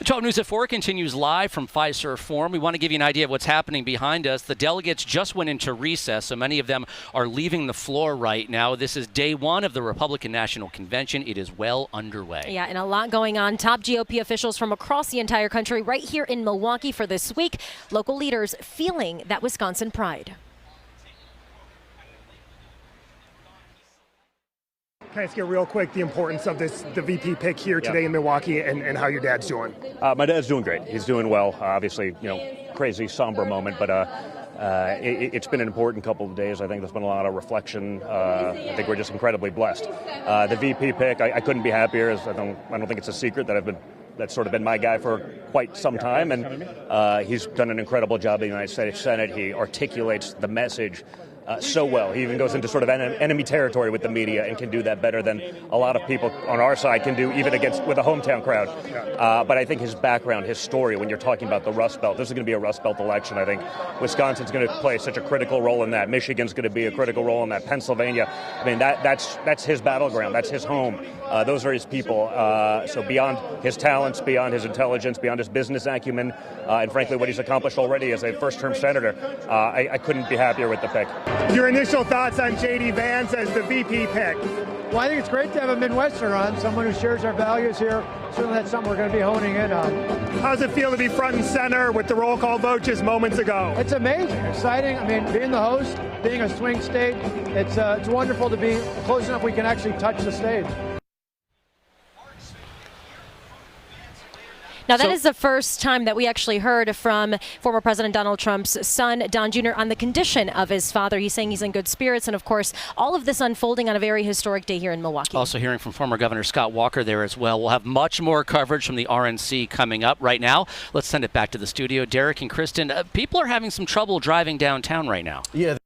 12 News at 4 continues live from Fiserv Forum. We want to give you an idea of what's happening behind us. The delegates just went into recess, so many of them are leaving the floor right now. This is day one of the Republican National Convention. It is well underway. Yeah, and a lot going on. Top GOP officials from across the entire country right here in Milwaukee for this week. Local leaders feeling that Wisconsin pride. Can I ask you real quick the importance of the VP pick here today in Milwaukee and how your dad's doing? My dad's doing great. He's doing well. Obviously, crazy, somber moment, but it's been an important couple of days. I think there's been a lot of reflection. I think we're just incredibly blessed. The VP pick, I couldn't be happier. I don't think it's a secret that that's sort of been my guy for quite some time, and he's done an incredible job in the United States Senate. He articulates the message so well. He even goes into sort of enemy territory with the media and can do that better than a lot of people on our side can do, even with a hometown crowd. But I think his background, his story, when you're talking about the Rust Belt, this is going to be a Rust Belt election. I think Wisconsin's going to play such a critical role in that. Michigan's going to be a critical role in that. Pennsylvania, I mean, that's his battleground. That's his home. Those are his people. So beyond his talents, beyond his intelligence, beyond his business acumen, and frankly what he's accomplished already as a first-term senator, I couldn't be happier with the pick. Your initial thoughts on J.D. Vance as the VP pick? Well, I think it's great to have a Midwesterner on, someone who shares our values here. Certainly that's something we're going to be honing in on. How does it feel to be front and center with the roll call vote just moments ago? It's amazing, exciting. I mean, being the host, being a swing state, it's wonderful to be close enough we can actually touch the stage. Now, that is the first time that we actually heard from former President Donald Trump's son, Don Jr., on the condition of his father. He's saying he's in good spirits. And, of course, all of this unfolding on a very historic day here in Milwaukee. Also hearing from former Governor Scott Walker there as well. We'll have much more coverage from the RNC coming up right now. Let's send it back to the studio. Derek and Kristen, people are having some trouble driving downtown right now. Yeah,